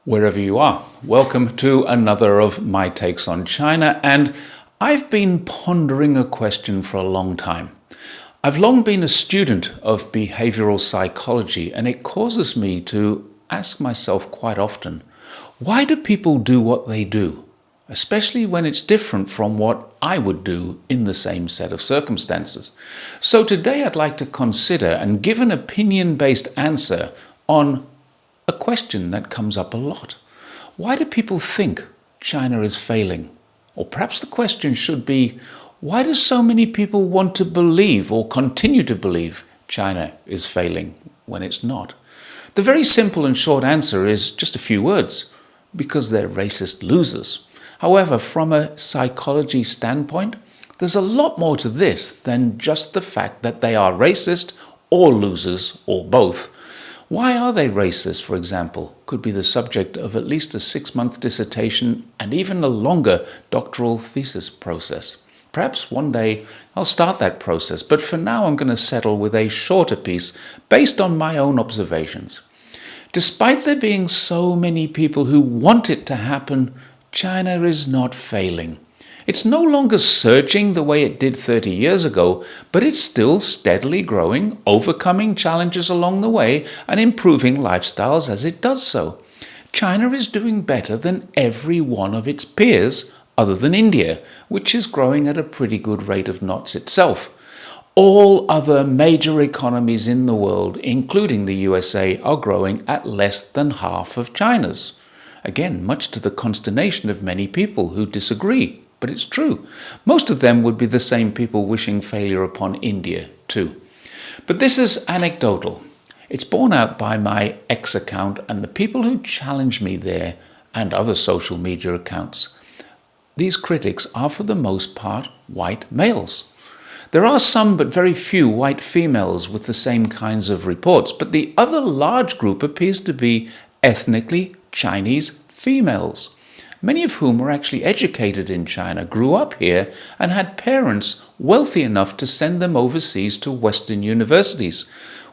Wherever you are, welcome to another of my takes on China, and I've been pondering a question for a long time. I've long been a student of behavioral psychology, and it causes me to ask myself quite often, why do people do what they do, especially when it's different from what I would do in the same set of circumstances? So today I'd like to consider and give an opinion-based answer on a question that comes up a lot. Why do people think China is failing? Or perhaps the question should be, why do so many people want to believe or continue to believe China is failing when it's not? The very simple and short answer is just a few words: because they're racist losers. However, from a psychology standpoint, there's a lot more to this than just the fact that they are racist or losers or both. Why are they racist, for example, could be the subject of at least a 6-month dissertation and even a longer doctoral thesis process. Perhaps one day I'll start that process, but for now I'm going to settle with a shorter piece based on my own observations. Despite there being so many people who want it to happen, China is not failing. It's no longer surging the way it did 30 years ago, but it's still steadily growing, overcoming challenges along the way, and improving lifestyles as it does so. China is doing better than every one of its peers, other than India, which is growing at a pretty good rate of knots itself. All other major economies in the world, including the USA, are growing at less than half of China's. Again, much to the consternation of many people who disagree. But it's true. Most of them would be the same people wishing failure upon India too. But this is anecdotal. It's borne out by my X account and the people who challenge me there and other social media accounts. These critics are for the most part white males. There are some but very few white females with the same kinds of reports, but the other large group appears to be ethnically Chinese females, many of whom were actually educated in China, grew up here, and had parents wealthy enough to send them overseas to Western universities,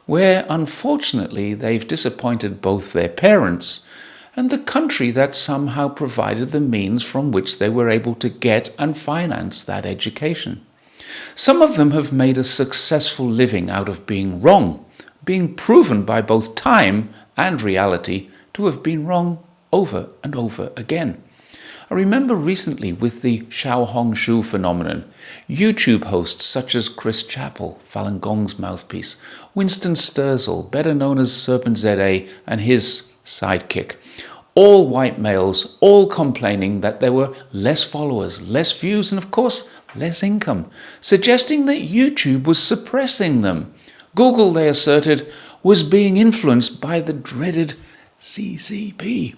where unfortunately they've disappointed both their parents and the country that somehow provided the means from which they were able to get and finance that education. Some of them have made a successful living out of being wrong, being proven by both time and reality to have been wrong over and over again. I remember recently with the Xiaohongshu phenomenon, YouTube hosts such as Chris Chappell, Falun Gong's mouthpiece, Winston Sterzel, better known as Serpent ZA, and his sidekick, all white males, all complaining that there were less followers, less views, and of course, less income, suggesting that YouTube was suppressing them. Google, they asserted, was being influenced by the dreaded CCP.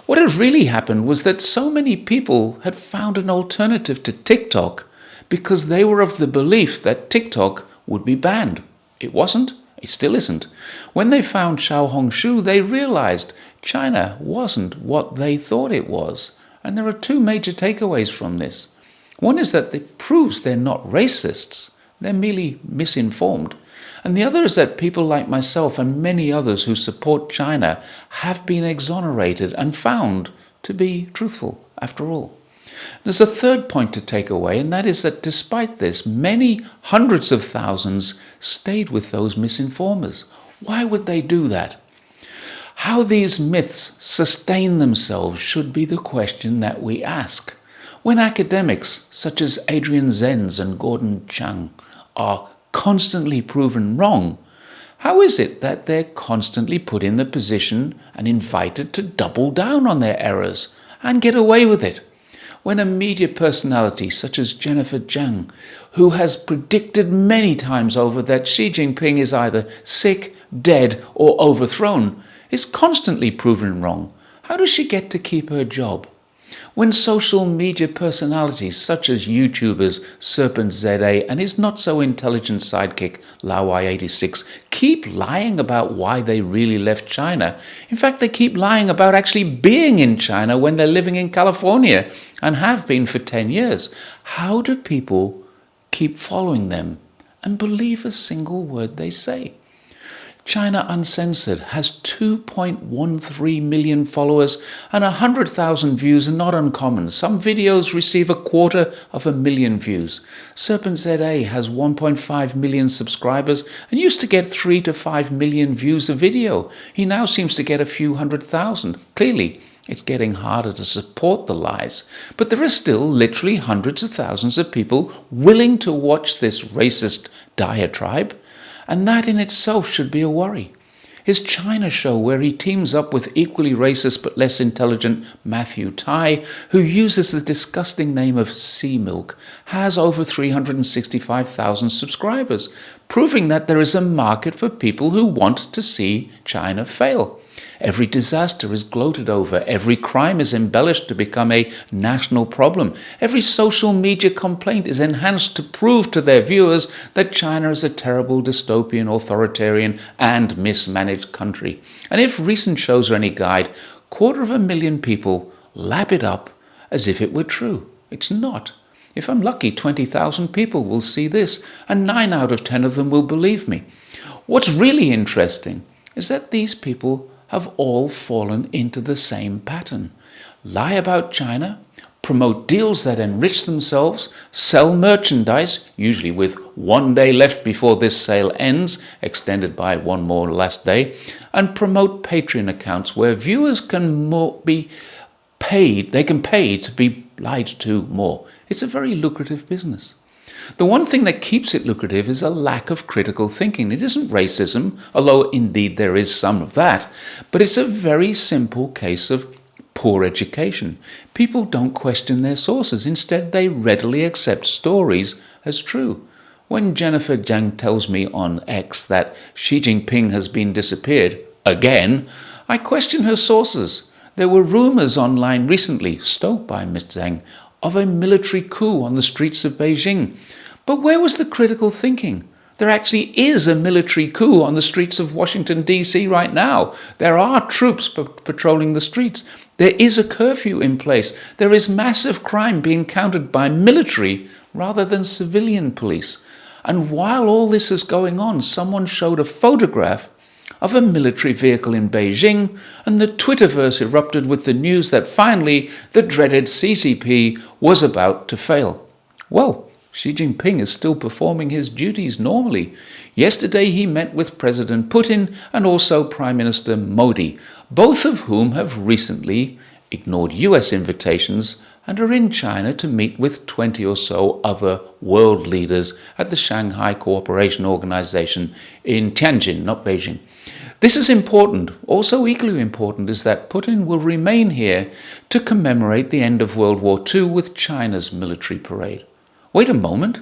What had really happened was that so many people had found an alternative to TikTok because they were of the belief that TikTok would be banned. It wasn't. It still isn't. When they found Xiaohongshu, they realized China wasn't what they thought it was. And there are two major takeaways from this. One is that it proves they're not racists. They're merely misinformed. And the other is that people like myself and many others who support China have been exonerated and found to be truthful after all. There's a third point to take away, and that is that despite this, many hundreds of thousands stayed with those misinformers. Why would they do that? How these myths sustain themselves should be the question that we ask. When academics such as Adrian Zenz and Gordon Chang are constantly proven wrong, how is it that they're constantly put in the position and invited to double down on their errors and get away with it? When a media personality such as Jennifer Jiang, who has predicted many times over that Xi Jinping is either sick, dead, or overthrown, is constantly proven wrong, how does she get to keep her job? When social media personalities such as YouTubers Serpent ZA and his not-so-intelligent sidekick Lawai86 keep lying about why they really left China, in fact they keep lying about actually being in China when they're living in California and have been for 10 years, how do people keep following them and believe a single word they say? China Uncensored has 2.13 million followers and 100,000 views are not uncommon. Some videos receive 250,000 views. Serpent ZA has 1.5 million subscribers and used to get 3 to 5 million views a video. He now seems to get a few 100,000. Clearly, it's getting harder to support the lies. But there are still literally hundreds of thousands of people willing to watch this racist diatribe. And that in itself should be a worry. His China show, where he teams up with equally racist but less intelligent Matthew Tai, who uses the disgusting name of Sea Milk, has over 365,000 subscribers, proving that there is a market for people who want to see China fail. Every disaster is gloated over. Every crime is embellished to become a national problem. Every social media complaint is enhanced to prove to their viewers that China is a terrible, dystopian, authoritarian, and mismanaged country. And if recent shows are any guide, 250,000 people lap it up as if it were true. It's not. If I'm lucky, 20,000 people will see this, and 9 out of 10 of them will believe me. What's really interesting is that these people have all fallen into the same pattern. Lie about China, promote deals that enrich themselves, sell merchandise, usually with 1 day left before this sale ends, extended by one more last day, and promote Patreon accounts where viewers can be paid, they can pay to be lied to more. It's a very lucrative business. The one thing that keeps it lucrative is a lack of critical thinking. It isn't racism, although indeed there is some of that, but it's a very simple case of poor education. People don't question their sources. Instead, they readily accept stories as true. When Jennifer Jiang tells me on X that Xi Jinping has been disappeared again, I question her sources. There were rumors online recently, stoked by Ms. Zhang, of a military coup on the streets of Beijing. But where was the critical thinking? There actually is a military coup on the streets of Washington, D.C. right now. There are troops patrolling the streets. There is a curfew in place. There is massive crime being countered by military rather than civilian police. And while all this is going on, someone showed a photograph of a military vehicle in Beijing, and the Twitterverse erupted with the news that finally the dreaded CCP was about to fail. Well, Xi Jinping is still performing his duties normally. Yesterday he met with President Putin and also Prime Minister Modi, both of whom have recently ignored US invitations and are in China to meet with 20 or so other world leaders at the Shanghai Cooperation Organization in Tianjin, not Beijing. This is important. Also equally important is that Putin will remain here to commemorate the end of World War II with China's military parade. Wait a moment.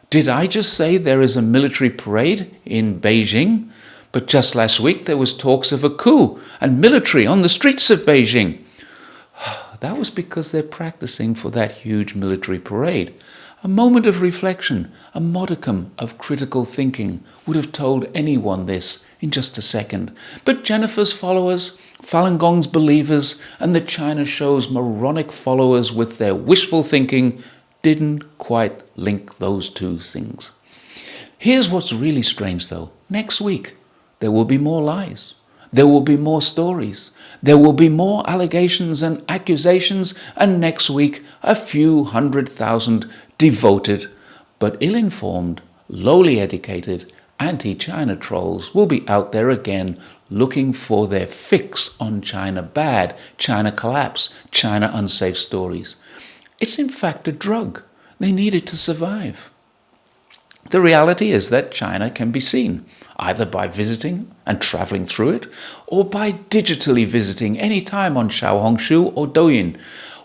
Did I just say there is a military parade in Beijing? But just last week there was talks of a coup and military on the streets of Beijing. That was because they're practicing for that huge military parade. A moment of reflection, a modicum of critical thinking would have told anyone this in just a second. But Jennifer's followers, Falun Gong's believers, and the China show's moronic followers with their wishful thinking didn't quite link those two things. Here's what's really strange though. Next week, there will be more lies. There will be more stories. There will be more allegations and accusations, and next week, a few 100,000 devoted but ill-informed, lowly educated, anti-China trolls will be out there again looking for their fix on China bad, China collapse, China unsafe stories. It's in fact a drug. They need it to survive. The reality is that China can be seen, either by visiting and traveling through it, or by digitally visiting any time on Xiaohongshu or Douyin.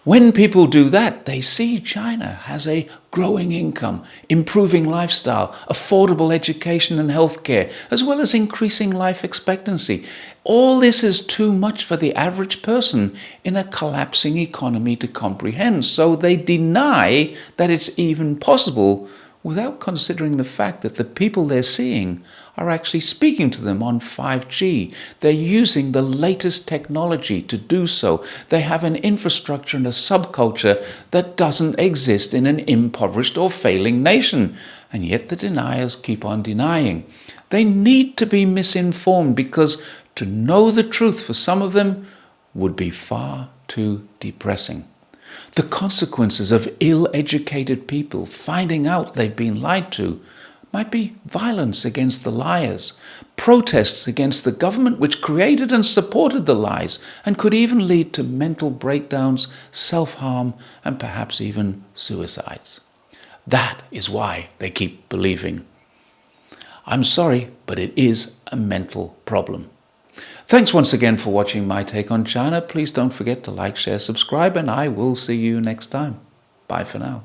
When people do that, they see China has a growing income, improving lifestyle, affordable education and healthcare, as well as increasing life expectancy. All this is too much for the average person in a collapsing economy to comprehend, so they deny that it's even possible without considering the fact that the people they're seeing are actually speaking to them on 5G. They're using the latest technology to do so. They have an infrastructure and a subculture that doesn't exist in an impoverished or failing nation. And yet the deniers keep on denying. They need to be misinformed because to know the truth for some of them would be far too depressing. The consequences of ill-educated people finding out they've been lied to might be violence against the liars, protests against the government which created and supported the lies, and could even lead to mental breakdowns, self-harm, and perhaps even suicides. That is why they keep believing. I'm sorry, but it is a mental problem. Thanks once again for watching My Take on China. Please don't forget to like, share, subscribe, and I will see you next time. Bye for now.